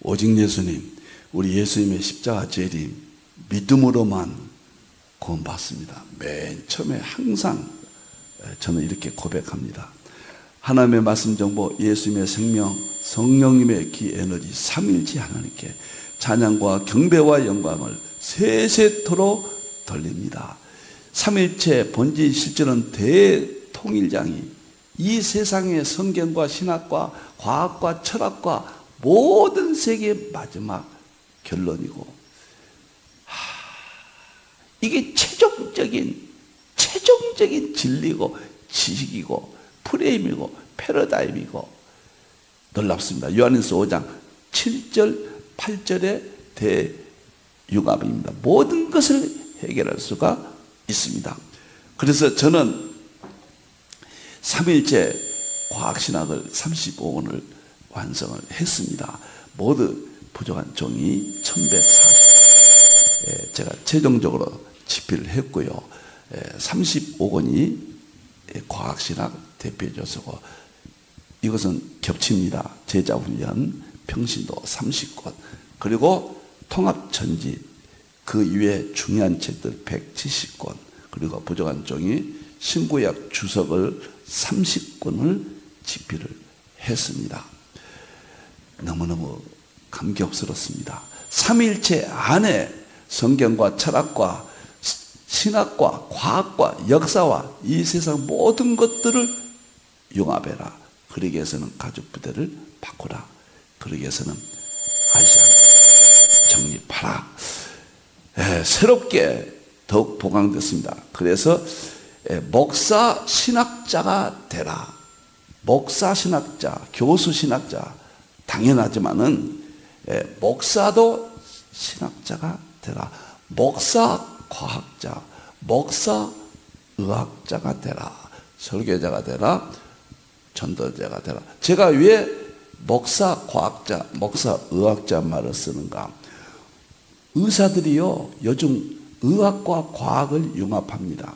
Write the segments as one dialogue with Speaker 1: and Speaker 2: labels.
Speaker 1: 오직 예수님, 우리 예수님의 십자가 재림 믿음으로만 구원받습니다. 맨 처음에 항상 저는 이렇게 고백합니다. 하나님의 말씀 정보, 예수님의 생명, 성령님의 기 에너지, 삼위일체 하나님께 찬양과 경배와 영광을 세세토록 돌립니다. 삼위일체 본질 실제는 대통일장이 이 세상의 성경과 신학과 과학과 철학과 모든 세계의 마지막 결론이고, 이게 최종적인 진리고 지식이고 프레임이고 패러다임이고 놀랍습니다. 요한일서 5장 7절 8절의 대융합입니다. 모든 것을 해결할 수가 있습니다. 그래서 저는 삼위일체 과학신학을 35권을 완성을 했습니다. 모두 부족한 종이 1140권 제가 최종적으로 집필을 했고요. 35권이 과학신학 대표조서고, 이것은 겹칩니다. 제자훈련, 평신도 30권, 그리고 통합천지, 그 이외에 중요한 책들 170권, 그리고 부족한 종이 신구약 주석을 30권을 집필을 했습니다. 너무너무 감격스럽습니다. 삼위일체 안에 성경과 철학과 신학과 과학과 역사와 이 세상 모든 것들을 융합해라. 그러기 위해서는 가죽부대를 바꾸라. 그러기 위해서는 아시아 정립하라. 새롭게 더욱 보강됐습니다. 그래서 목사 신학자가 되라. 목사 신학자, 교수 신학자 당연하지만은 목사도 신학자가 되라. 목사 과학자, 목사 의학자가 되라. 설교자가 되라. 전도자가 되라. 제가 왜 목사 과학자, 목사 의학자 말을 쓰는가? 의사들이요, 요즘 의학과 과학을 융합합니다.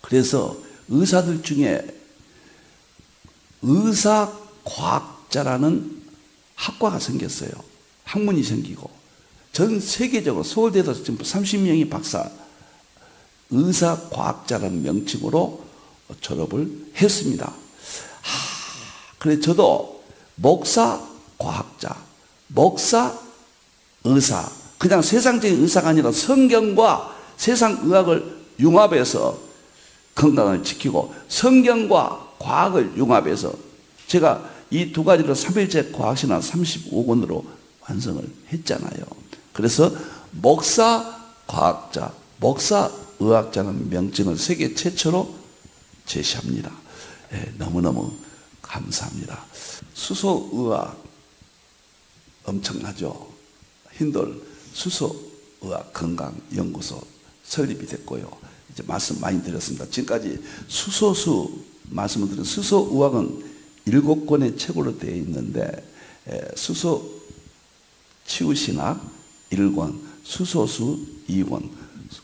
Speaker 1: 그래서 의사들 중에 의사과학자라는 학과가 생겼어요. 학문이 생기고, 전 세계적으로 서울대에서 지금 30명이 박사 의사과학자라는 명칭으로 졸업을 했습니다. 그래서 저도 목사과학자, 목사의사, 그냥 세상적인 의사가 아니라 성경과 세상 의학을 융합해서 건강을 지키고, 성경과 과학을 융합해서 제가 이 두 가지로 삼위일체 과학신학 35권으로 완성을 했잖아요. 그래서 목사과학자, 목사의학자는 명칭을 세계 최초로 제시합니다. 너무너무 감사합니다. 수소의학 엄청나죠. 힌돌 수소의학 건강연구소 설립이 됐고요. 이제 말씀 많이 드렸습니다. 지금까지 수소수 말씀을 드린 수소의학은 7권의 책으로 되어 있는데, 수소 치유신학 1권, 수소수 2권,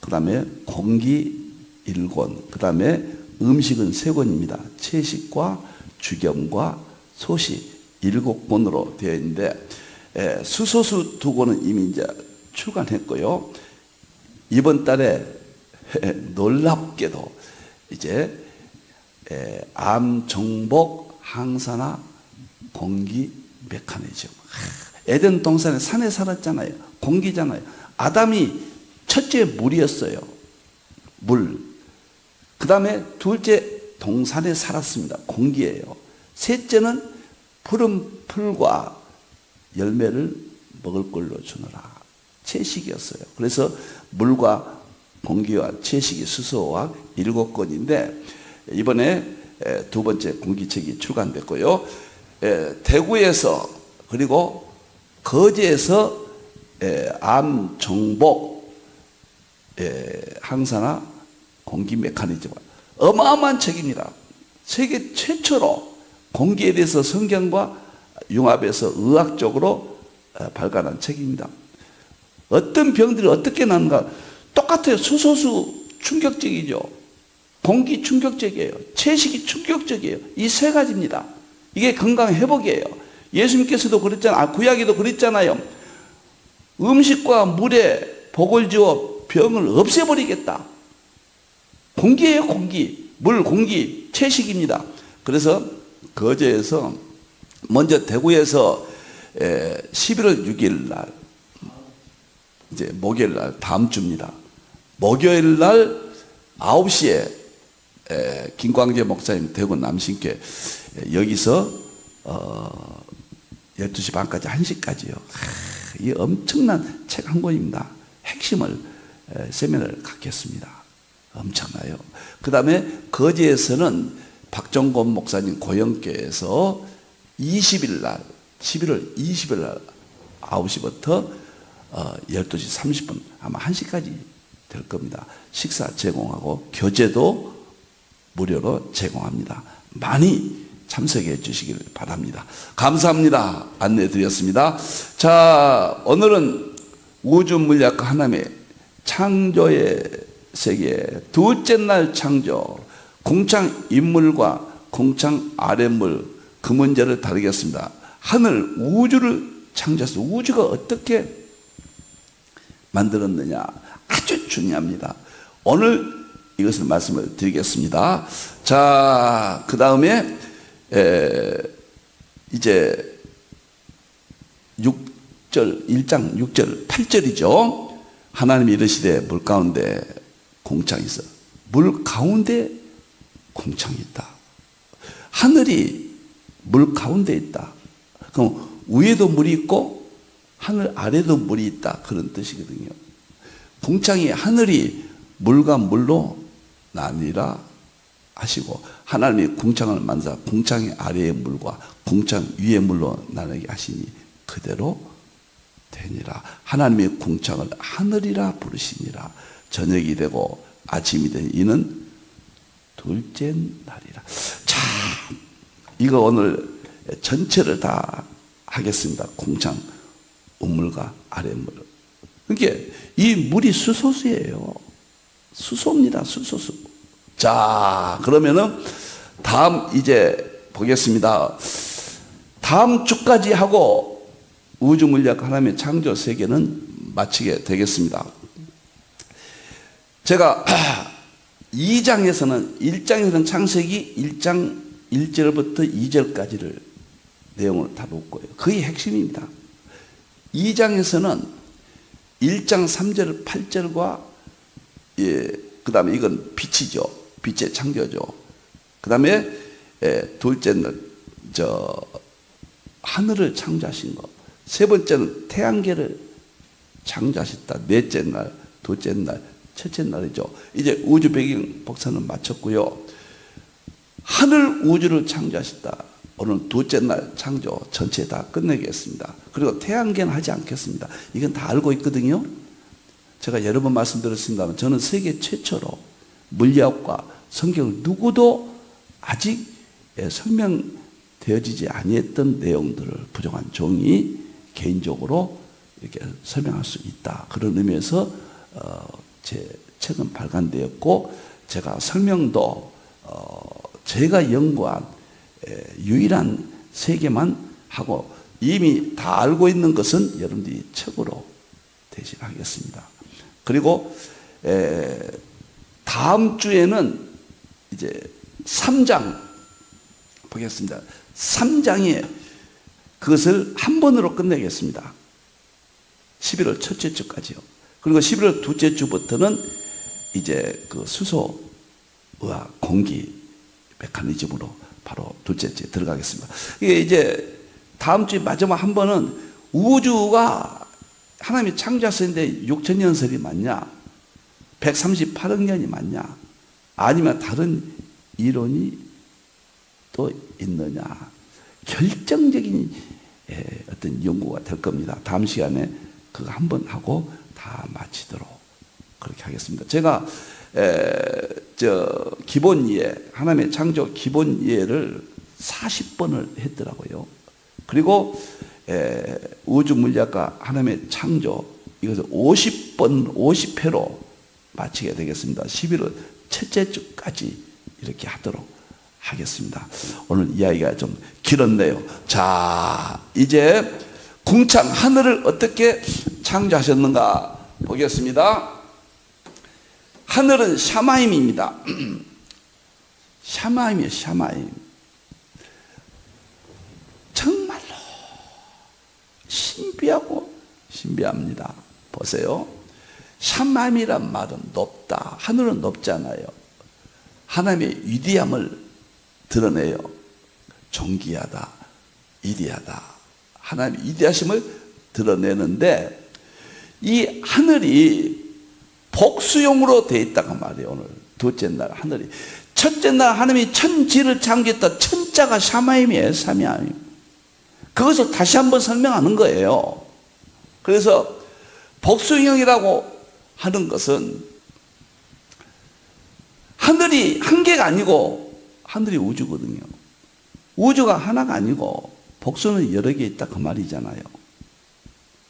Speaker 1: 그 다음에 공기 1권, 그 다음에 음식은 3권입니다. 채식과 주겸과 소식 7권으로 되어 있는데, 수소수 2권은 이미 이제 출간했고요. 이번 달에 놀랍게도 이제 암 정복 항산화 공기 메커니즘. 에덴 동산에 산에 살았잖아요. 공기잖아요. 아담이 첫째 물이었어요. 물. 그 다음에 둘째 동산에 살았습니다. 공기예요. 셋째는 푸른 풀과 열매를 먹을 걸로 주노라. 채식이었어요. 그래서 물과 공기와 채식이 수소와 7권인데, 이번에 두 번째 공기책이 출간됐고요. 대구에서 그리고 거제에서 암 정복 항산화 공기 메커니즘, 어마어마한 책입니다. 세계 최초로 공기에 대해서 성경과 융합해서 의학적으로 발간한 책입니다. 어떤 병들이 어떻게 나는가 똑같아요. 수소수 충격적이죠. 공기 충격적이에요. 채식이 충격적이에요. 이 세 가지입니다. 이게 건강 회복이에요. 예수님께서도 그랬잖아요. 구약에도 그랬잖아요. 음식과 물에 복을 지어 병을 없애버리겠다. 공기예요, 공기. 물, 공기, 채식입니다. 그래서 거제에서 먼저 대구에서 11월 6일 날, 이제 목요일 날, 다음 주입니다. 목요일 날 9시에 김광재 목사님 대구 남신교회 여기서 12시 반까지 1시까지요. 이 엄청난 책 한 권입니다. 핵심을 세미나를 갖겠습니다. 엄청나요. 그 다음에 거제에서는 박정권 목사님 고영교에서 20일 날 11월 20일 날 9시부터 12시 30분 아마 1시까지 될 겁니다. 식사 제공하고 교재도 무료로 제공합니다. 많이 참석해 주시길 바랍니다. 감사합니다. 안내 드렸습니다. 자, 오늘은 우주물리학과 하나님의 창조의 세계 둘째 날 창조, 공창 인물과 공창 아랫물 그 문제를 다루겠습니다. 하늘 우주를 창조해서 우주가 어떻게 만들었느냐 아주 중요합니다. 오늘 이것을 말씀을 드리겠습니다. 자, 그 다음에 이제 6절 1장 6절 8절이죠. 하나님이 이르시되 물 가운데 공창이 있어. 물 가운데 공창이 있다. 하늘이 물 가운데 있다. 그럼 위에도 물이 있고 하늘 아래도 물이 있다. 그런 뜻이거든요. 공창이 하늘이 물과 물로 나뉘라 하시고 하나님이 공창을 만드사 공창의 아래의 물과 공창 위의 물로 나누게 하시니 그대로 되니라. 하나님의 공창을 하늘이라 부르시니라. 저녁이 되고 아침이 되니 이는 둘째 날이라. 자, 이거 오늘 전체를 다 하겠습니다. 공창 우물과 아랫물. 그러니까 이 물이 수소수예요. 수소입니다. 수소수. 자, 그러면은 다음 이제 보겠습니다. 다음 주까지 하고 우주물리학 하나님의 창조 세계는 마치게 되겠습니다. 제가 1장에서는 창세기 1장 1절부터 2절까지를 내용을 다룰 거예요. 그게 핵심입니다. 2장에서는 1장 3절 8절과 그 다음에 이건 빛이죠. 빛의 창조죠. 그 다음에 둘째는 하늘을 창조하신 것. 세 번째는 태양계를 창조하셨다. 넷째 날, 둘째 날, 첫째 날이죠. 이제 우주 배경 복사는 마쳤고요. 하늘 우주를 창조하셨다. 오늘 둘째 날 창조 전체 다 끝내겠습니다. 그리고 태양계는 하지 않겠습니다. 이건 다 알고 있거든요. 제가 여러 번 말씀드렸습니다만 저는 세계 최초로 물리학과 성경을 누구도 아직 설명되어지지 아니했던 내용들을 부족한 종이 개인적으로 이렇게 설명할 수 있다. 그런 의미에서 제 책은 발간되었고 제가 설명도 제가 연구한 유일한 세계만 하고 이미 다 알고 있는 것은 여러분들이 책으로 대신하겠습니다. 그리고 다음 주에는 이제 3장 보겠습니다. 3장에 그것을 한 번으로 끝내겠습니다. 11월 첫째 주까지요. 그리고 11월 둘째 주부터는 이제 그 수소와 공기 메커니즘으로 바로 둘째 주에 들어가겠습니다. 이게 이제 다음 주에 마지막 한 번은 우주가 하나님이 창조하셨는데 6천년설이 맞냐? 138억 년이 맞냐? 아니면 다른 이론이 또 있느냐? 결정적인 어떤 연구가 될 겁니다. 다음 시간에 그거 한 번 하고 다 마치도록 그렇게 하겠습니다. 제가 기본 이해, 하나님의 창조 기본 이해를 40번을 했더라고요. 그리고 우주 물리학과 하나님의 창조 이것을 50번, 50회로 마치게 되겠습니다. 11월 첫째 주까지 이렇게 하도록 하겠습니다. 오늘 이야기가 좀 길었네요. 자, 이제 궁창 하늘을 어떻게 창조하셨는가 보겠습니다. 하늘은 샤마임입니다. 샤마임이에요. 샤마임. 정말로 신비하고 신비합니다. 보세요. 샤마임이란 말은 높다. 하늘은 높잖아요. 하나님의 위대함을 드러내요. 존귀하다, 위대하다. 하나님의 위대하심을 드러내는데 이 하늘이 복수용으로 되어 있다고 말이에요. 오늘 둘째 날 하늘이. 첫째 날 하나님이 천지를 창조했다. 천자가 샤마임이에요. 샤마임. 그것을 다시 한번 설명하는 거예요. 그래서 복수형이라고 하는 것은 하늘이 한 개가 아니고 하늘이 우주거든요. 우주가 하나가 아니고 복수는 여러 개 있다 그 말이잖아요.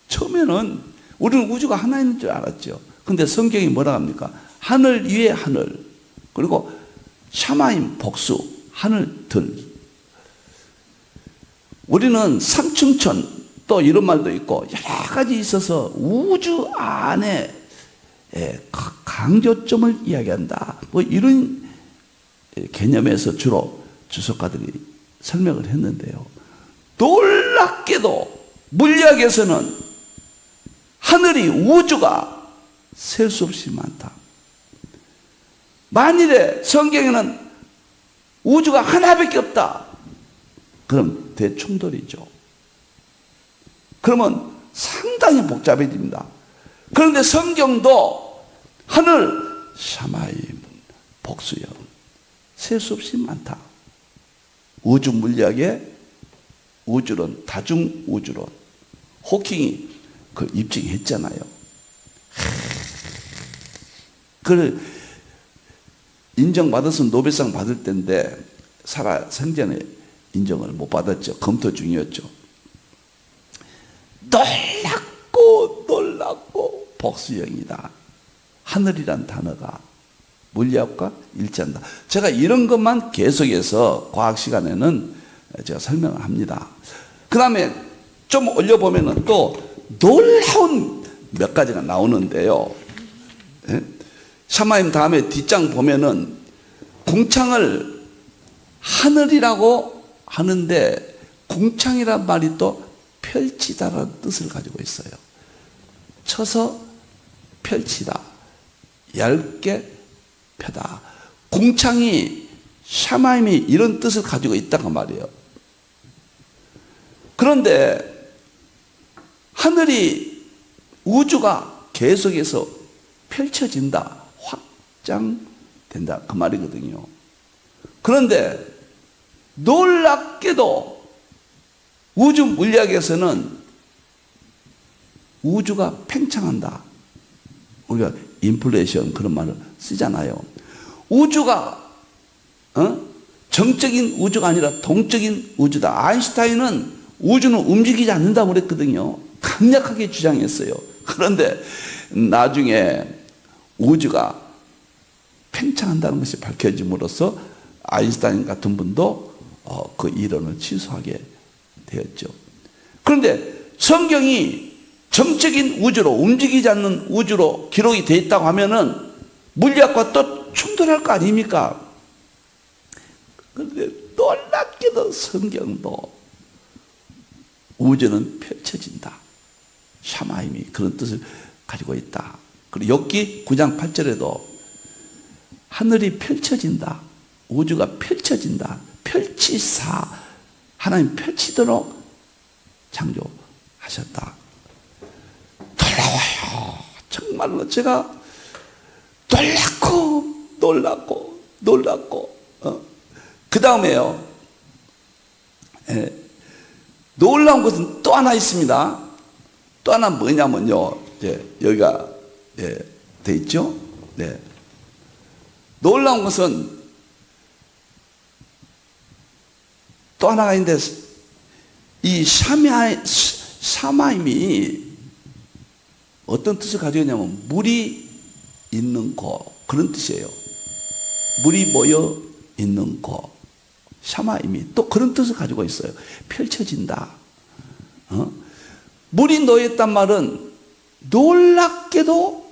Speaker 1: 처음에는 우리는 우주가 하나 있는 줄 알았죠. 근데 성경이 뭐라 합니까? 하늘 위에 하늘, 그리고 샤마임 복수, 하늘들. 우리는 삼층천 또 이런 말도 있고 여러 가지 있어서 우주 안에 강조점을 이야기한다. 뭐 이런 개념에서 주로 주석가들이 설명을 했는데요. 놀랍게도 물리학에서는 하늘이 우주가 셀 수 없이 많다. 만일에 성경에는 우주가 하나밖에 없다. 그럼 대충돌이죠. 그러면 상당히 복잡해집니다. 그런데 성경도 하늘, 샤마임, 복수형 셀 수 없이 많다. 우주 물리학의 우주론, 다중우주론, 호킹이 그 입증했잖아요. 그걸 인정받았으면 노벨상 받을 때인데 살아 생전에 인정을 못 받았죠. 검토 중이었죠. 놀랍고 복수형이다. 하늘이란 단어가 물리학과 일치한다. 제가 이런 것만 계속해서 과학 시간에는 제가 설명을 합니다. 그 다음에 좀 올려보면은 또 놀라운 몇 가지가 나오는데요. 샤마임 다음에 뒷장 보면은 궁창을 하늘이라고 하는데 궁창이란 말이 또 펼치다라는 뜻을 가지고 있어요. 쳐서 펼치다, 얇게 펴다. 궁창이 샤마임이 이런 뜻을 가지고 있다고 말이에요. 그런데 하늘이 우주가 계속해서 펼쳐진다, 확장된다 그 말이거든요. 그런데 놀랍게도 우주 물리학에서는 우주가 팽창한다. 우리가 인플레이션 그런 말을 쓰잖아요. 우주가 정적인 우주가 아니라 동적인 우주다. 아인슈타인은 우주는 움직이지 않는다고 그랬거든요. 강력하게 주장했어요. 그런데 나중에 우주가 팽창한다는 것이 밝혀짐으로써 아인슈타인 같은 분도 그 이론을 취소하게 되었죠. 그런데 성경이 정적인 우주로, 움직이지 않는 우주로 기록이 되어 있다고 하면은 물리학과 또 충돌할 거 아닙니까? 그런데 놀랍게도 성경도 우주는 펼쳐진다. 샤마임이 그런 뜻을 가지고 있다. 그리고 욥기 9장 8절에도 하늘이 펼쳐진다. 우주가 펼쳐진다. 펼치사. 하나님 펼치도록 창조하셨다. 놀라워요. 정말로 제가 놀랍고 그 다음에요. 놀라운 것은 또 하나 있습니다. 또 하나 뭐냐면요. 여기가 돼 있죠. 네. 놀라운 것은 또 하나가 있는데 이 샤마임이 어떤 뜻을 가지고 있냐면 물이 있는 곳 그런 뜻이에요. 물이 모여 있는 곳. 샤마임이 또 그런 뜻을 가지고 있어요. 펼쳐진다. 물이 놓였단 말은 놀랍게도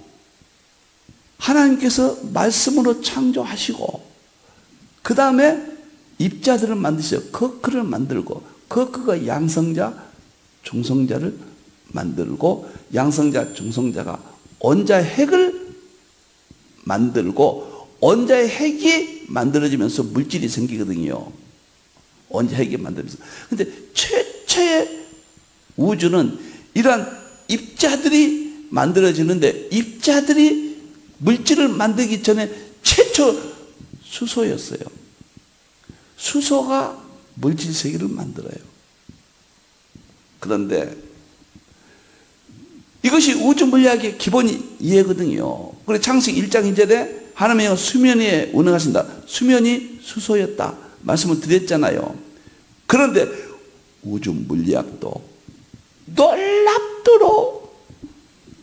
Speaker 1: 하나님께서 말씀으로 창조하시고 그 다음에 입자들을 만드셔. 거크를 만들고 거크가 양성자, 중성자를 만들고 양성자, 중성자가 원자의 핵을 만들고 원자의 핵이 만들어지면서 물질이 생기거든요. 원자 핵이 만들면서. 근데 최초의 우주는 이러한 입자들이 만들어지는데 입자들이 물질을 만들기 전에 최초 수소였어요. 수소가 물질 세계를 만들어요. 그런데 이것이 우주 물리학의 기본 이해거든요. 그래서 창세기 1장 2절에 하나님의 수면 위에 운행하신다. 수면이 수소였다 말씀을 드렸잖아요. 그런데 우주 물리학도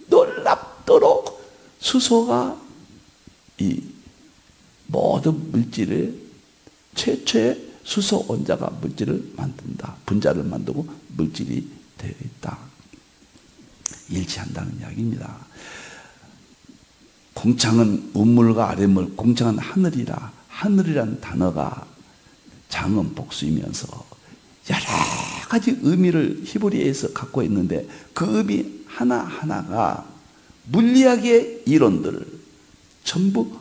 Speaker 1: 놀랍도록 수소가 이 모든 물질을 최초의 수소 원자가 물질을 만든다. 분자를 만들고 물질이 되어 있다. 일치한다는 이야기입니다. 공창은 우물과 아랫물, 공창은 하늘이라. 하늘이라는 단어가 장음 복수이면서 여러 가지 의미를 히브리어에서 갖고 있는데 그 의미 하나하나가 물리학의 이론들을 전부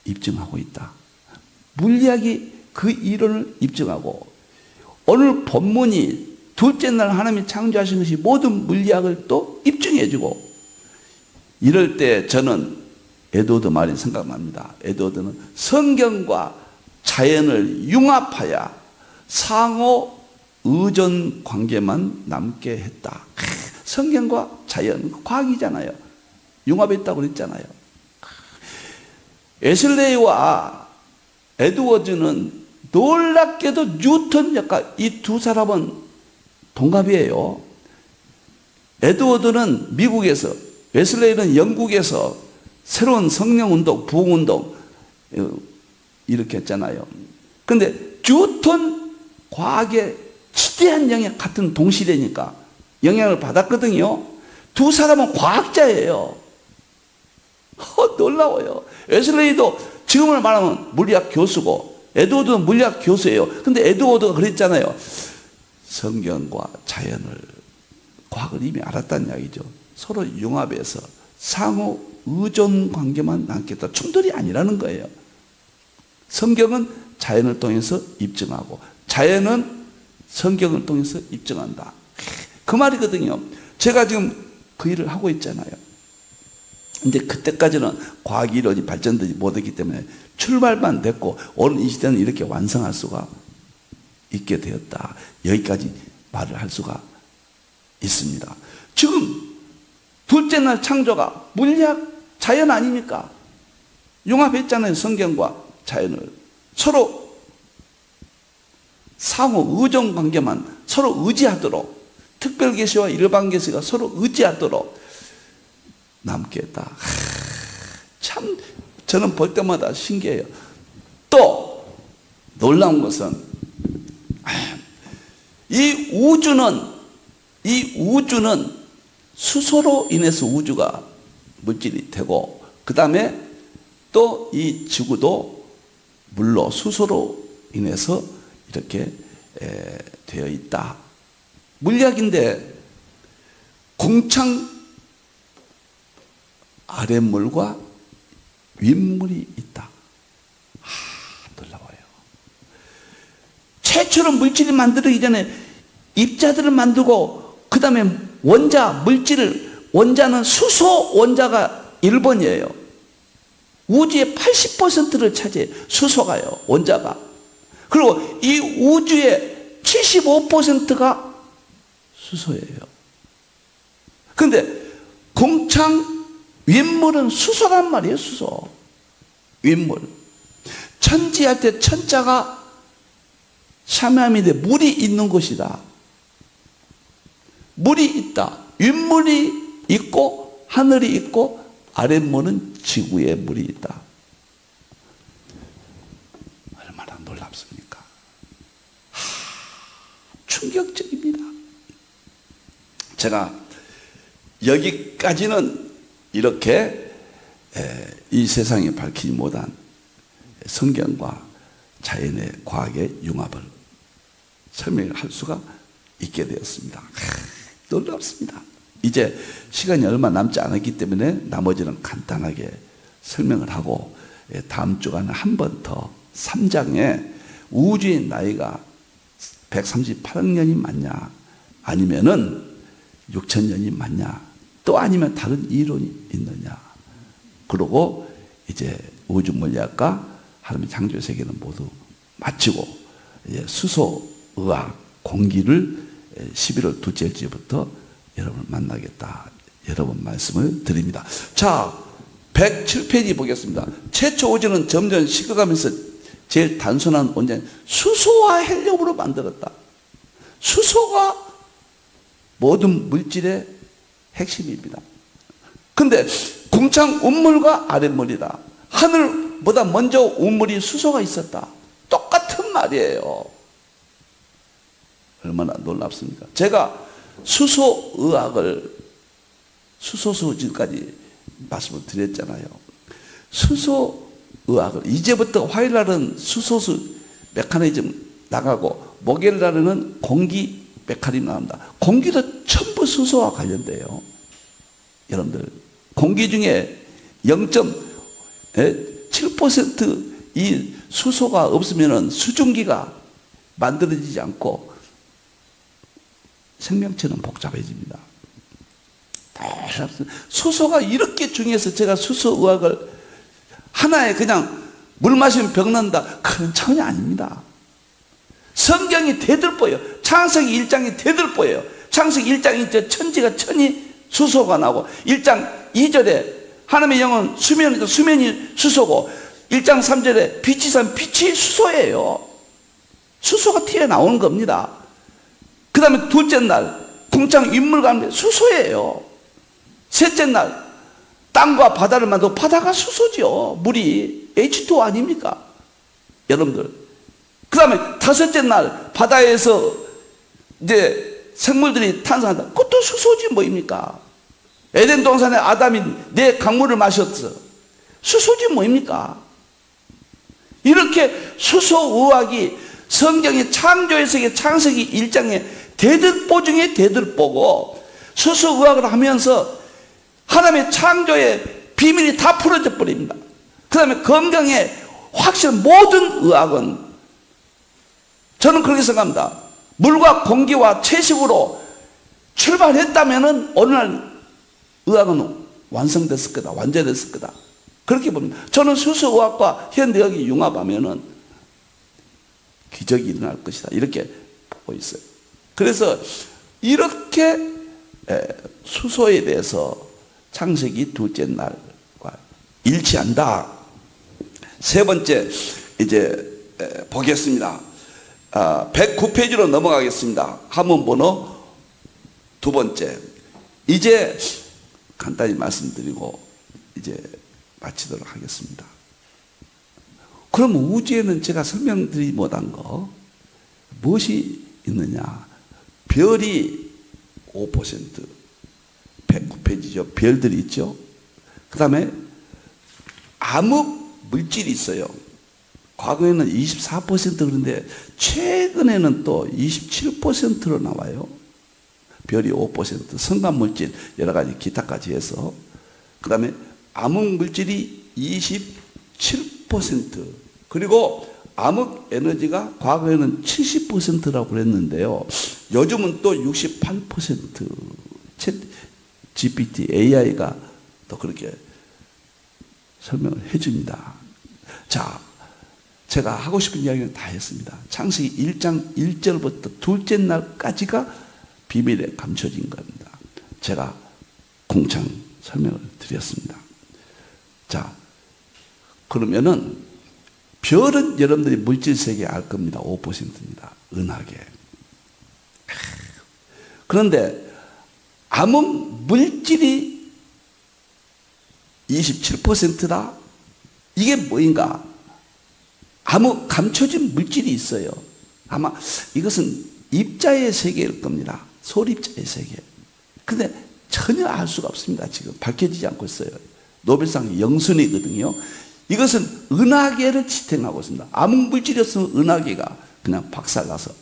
Speaker 1: 입증하고 있다. 물리학이 그 이론을 입증하고 오늘 본문이 둘째 날 하나님이 창조하신 것이 모든 물리학을 또 입증해주고 이럴 때 저는 에드워드 말이 생각납니다. 에드워드는 성경과 자연을 융합하여 상호 의존 관계만 남게 했다. 성경과 자연, 과학이잖아요. 융합했다고 그랬잖아요. 웨슬레이와 에드워드는 놀랍게도 뉴턴 역학, 이 두 사람은 동갑이에요. 에드워드는 미국에서, 웨슬레이는 영국에서 새로운 성령운동, 부흥운동 일으켰잖아요. 그런데 뉴턴 과학의 지대한 영향 같은 동시대니까 영향을 받았거든요. 두 사람은 과학자예요. 놀라워요. 웨슬레이도 지금을 말하면 물리학 교수고 에드워드는 물리학 교수예요. 근데 에드워드가 그랬잖아요. 성경과 자연을, 과학을 이미 알았다는 이야기죠. 서로 융합해서 상호 의존 관계만 남겠다. 충돌이 아니라는 거예요. 성경은 자연을 통해서 입증하고 자연은 성경을 통해서 입증한다. 그 말이거든요. 제가 지금 그 일을 하고 있잖아요. 근데 그때까지는 과학 이론이 발전되지 못했기 때문에 출발만 됐고 오늘 이 시대는 이렇게 완성할 수가 있게 되었다. 여기까지 말을 할 수가 있습니다. 지금 둘째 날 창조가 물리학, 자연 아닙니까? 융합했잖아요. 성경과 자연을. 서로 상호 의존 관계만 서로 의지하도록, 특별계시와 일반계시가 서로 의지하도록 남게 했다. 참 저는 볼 때마다 신기해요. 또 놀라운 것은 이 우주는 수소로 인해서 우주가 물질이 되고 그 다음에 또 이 지구도 물로 수소로 인해서 이렇게 되어 있다. 물리학인데 공창 아랫물과 윗물이 있다. 놀라워요. 최초로 물질이 만들기 전에 입자들을 만들고 그 다음에 원자는 수소 원자가 1번이에요. 우주의 80%를 차지해 수소가요. 원자가. 그리고 이 우주의 75%가 수소예요. 그런데 공창 윗물은 수소란 말이에요. 수소. 윗물. 천지할 때 천자가 샤마임인데 물이 있는 곳이다. 물이 있다. 윗물이 있고 하늘이 있고 아랫물은 지구에 물이 있다. 얼마나 놀랍습니까? 충격적입니다. 제가 여기까지는 이렇게 이 세상에 밝히지 못한 성경과 자연의 과학의 융합을 설명할 수가 있게 되었습니다. 놀랍습니다. 이제 시간이 얼마 남지 않았기 때문에 나머지는 간단하게 설명을 하고 다음 주간에 한 번 더 3장에 우주의 나이가 138억 년이 맞냐 아니면은 6천 년이 맞냐 또 아니면 다른 이론이 있느냐 그러고 이제 우주 물리학과 하나님의 창조 세계는 모두 마치고 이제 수소의학 공기를 11월 둘째 주부터 여러분을 만나겠다 여러분 말씀을 드립니다. 자 107페이지 보겠습니다. 최초 우주는 점점 식어가면서 제일 단순한 원자인 수소와 헬륨으로 만들었다. 수소가 모든 물질의 핵심입니다. 근데 궁창 운물과 아랫물이다. 하늘보다 먼저 운물이 수소가 있었다. 똑같은 말이에요. 얼마나 놀랍습니까? 제가 수소의학을 수소수지까지 말씀을 드렸잖아요. 수소의학을 이제부터 화요일날은 수소수 메커니즘 나가고 목요일날은 공기 메커니즘 나온다. 공기도 전부 수소와 관련돼요. 여러분들 공기 중에 0.7% 이 수소가 없으면 수증기가 만들어지지 않고 생명체는 복잡해집니다. 수소가 이렇게 중요해서 제가 수소의학을 하나에 그냥 물 마시면 병난다 그런 차원이 아닙니다. 성경이 대들보예요. 창세기 1장이 대들보예요. 창세기 1장이 천지가 천이 수소가 나고 1장 2절에 하나님의 영은 수면이다 수면이 수소고 1장 3절에 빛이 산 빛이 수소예요. 수소가 튀어나오는 겁니다. 그 다음에 둘째 날 궁창 윗물 가운데 수소예요. 셋째 날 땅과 바다를 만들고 바다가 수소죠. 물이 H2O 아닙니까? 여러분들 그 다음에 다섯째 날 바다에서 이제 생물들이 탄생한다. 그것도 수소지 뭐입니까? 에덴 동산에 아담이 내 강물을 마셨어. 수소지 뭐입니까? 이렇게 수소의학이 성경의 창조의 세계 창세기 1장에 대들보 중에 대들보고 수소의학을 하면서 하나님의 창조의 비밀이 다 풀어져 버립니다. 그 다음에 건강에 확실한 모든 의학은 저는 그렇게 생각합니다. 물과 공기와 채식으로 출발했다면 오늘날 의학은 완성됐을 거다. 완전됐을 거다. 그렇게 봅니다. 저는 수소의학과 현대의학이 융합하면 기적이 일어날 것이다. 이렇게 보고 있어요. 그래서 이렇게 수소에 대해서 창세기 둘째 날과 일치한다. 세 번째 이제 보겠습니다. 109페이지로 넘어가겠습니다. 함은 번호 두 번째. 이제 간단히 말씀드리고 이제 마치도록 하겠습니다. 그럼 우주에는 제가 설명드리지 못한 거 무엇이 있느냐? 별이 5%, 109페이지죠. 별들이 있죠. 그 다음에 암흑 물질이 있어요. 과거에는 24% 그런데 최근에는 또 27%로 나와요. 별이 5%, 성간물질 여러 가지 기타까지 해서. 그 다음에 암흑 물질이 27%, 그리고 암흑 에너지가 과거에는 70%라고 그랬는데요. 요즘은 또 68%. 챗 GPT, AI가 또 그렇게 설명을 해줍니다. 자, 제가 하고 싶은 이야기는 다 했습니다. 창세기 1장 1절부터 둘째 날까지가 비밀에 감춰진 겁니다. 제가 공창 설명을 드렸습니다. 자, 그러면은 별은 여러분들이 물질 세계에 알 겁니다. 5%입니다. 은하계. 그런데 암흑 물질이 27%다? 이게 뭐인가? 감춰진 물질이 있어요. 아마 이것은 입자의 세계일 겁니다. 소립자의 세계. 근데 전혀 알 수가 없습니다. 지금 밝혀지지 않고 있어요. 노벨상 영순위거든요. 이것은 은하계를 지탱하고 있습니다. 암흑물질이었으면 은하계가 그냥 박살나서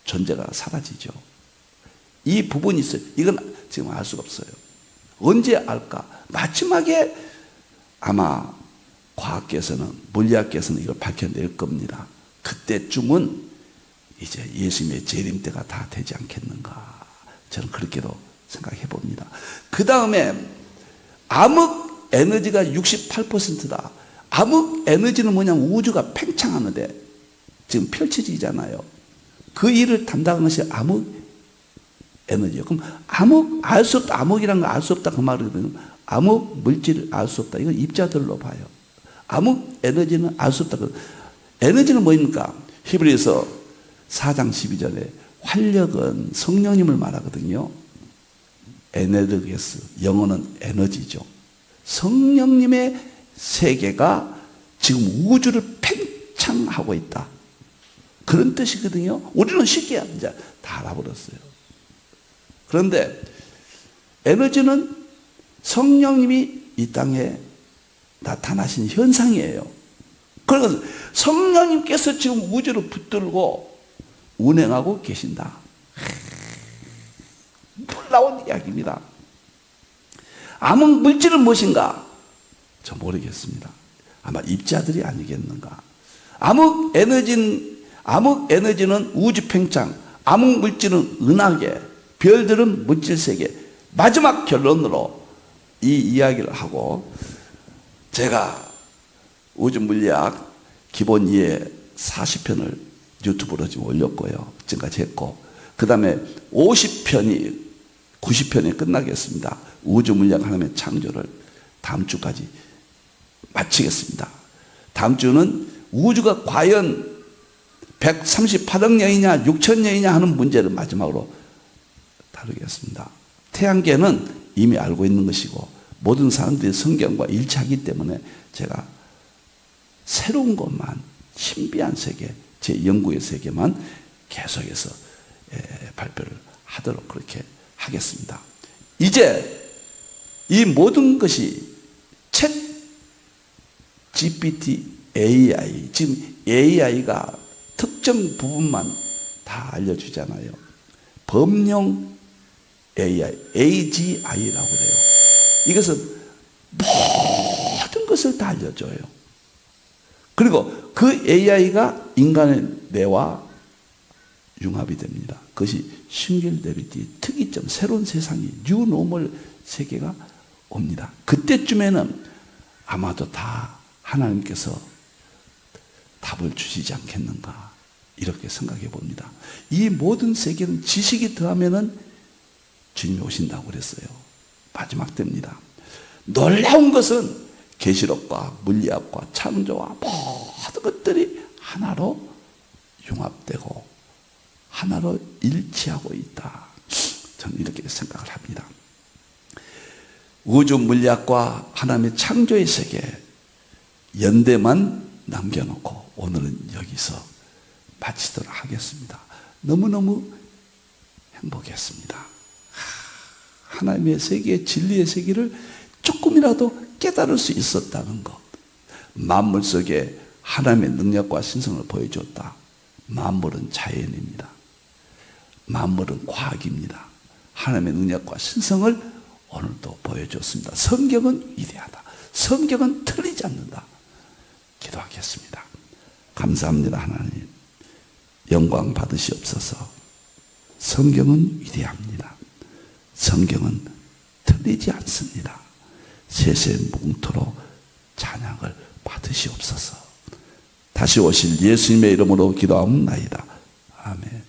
Speaker 1: 존재가 사라지죠. 이 부분이 있어요. 이건 지금 알 수가 없어요. 언제 알까? 마지막에 아마 과학계에서는, 물리학계에서는 이걸 밝혀낼 겁니다. 그때쯤은 이제 예수님의 재림 때가 다 되지 않겠는가. 저는 그렇게도 생각해 봅니다. 그 다음에 암흑 에너지가 68%다. 암흑 에너지는 뭐냐면 우주가 팽창하는데 지금 펼쳐지잖아요. 그 일을 담당하는 것이 암흑 에너지예요. 그럼 알 수 없다. 암흑이라는 거 알 수 없다. 그 말이거든요. 암흑 물질을 알 수 없다. 이건 입자들로 봐요. 암흑 에너지는 알 수 없다. 에너지는 뭐입니까? 히브리서 4장 12절에 활력은 성령님을 말하거든요. 에네르게스, 영어는 에너지죠. 성령님의 세계가 지금 우주를 팽창하고 있다. 그런 뜻이거든요. 우리는 쉽게 이제 다 알아버렸어요. 그런데 에너지는 성령님이 이 땅에 나타나신 현상이에요. 그래서 성령님께서 지금 우주를 붙들고 운행하고 계신다. 놀라운 이야기입니다. 암흑 물질은 무엇인가? 저 모르겠습니다. 아마 입자들이 아니겠는가. 암흑 에너지는 우주 팽창, 암흑 물질은 은하계, 별들은 물질 세계. 마지막 결론으로 이 이야기를 하고, 제가 우주 물리학 기본 이해 40편을 유튜브로 지금 올렸고요. 지금까지 했고, 그 다음에 90편이 끝나겠습니다. 우주 물리학 하나님의 창조를 다음 주까지 마치겠습니다. 다음 주는 우주가 과연 138억 년이냐 6천 년이냐 하는 문제를 마지막으로 다루겠습니다. 태양계는 이미 알고 있는 것이고 모든 사람들이 성경과 일치하기 때문에 제가 새로운 것만, 신비한 세계, 제 연구의 세계만 계속해서 발표를 하도록 그렇게 하겠습니다. 이제 이 모든 것이 챗 GPT, AI, 지금 AI가 특정 부분만 다 알려주잖아요. 범용 AI, AGI라고 그래요. 이것은 모든 것을 다 알려줘요. 그리고 그 AI가 인간의 뇌와 융합이 됩니다. 그것이 싱귤레리티, 특이점, 새로운 세상이, 뉴노멀 세계가 옵니다. 그때쯤에는 아마도 다 하나님께서 답을 주시지 않겠는가, 이렇게 생각해 봅니다. 이 모든 세계는 지식이 더하면은 주님이 오신다고 그랬어요. 마지막 때입니다. 놀라운 것은 계시록과 물리학과 창조와 모든 것들이 하나로 융합되고 하나로 일치하고 있다. 저는 이렇게 생각을 합니다. 우주 물리학과 하나님의 창조의 세계 연대만 남겨놓고 오늘은 여기서 마치도록 하겠습니다. 너무너무 행복했습니다. 하나님의 세계, 진리의 세계를 조금이라도 깨달을 수 있었다는 것. 만물 속에 하나님의 능력과 신성을 보여줬다. 만물은 자연입니다. 만물은 과학입니다. 하나님의 능력과 신성을 오늘도 보여줬습니다. 성경은 위대하다. 성경은 틀리지 않는다. 기도하겠습니다. 감사합니다. 하나님, 영광 받으시옵소서. 성경은 위대합니다. 성경은 틀리지 않습니다. 세세 뭉토로 찬양을 받으시옵소서. 다시 오실 예수님의 이름으로 기도하옵나이다. 아멘.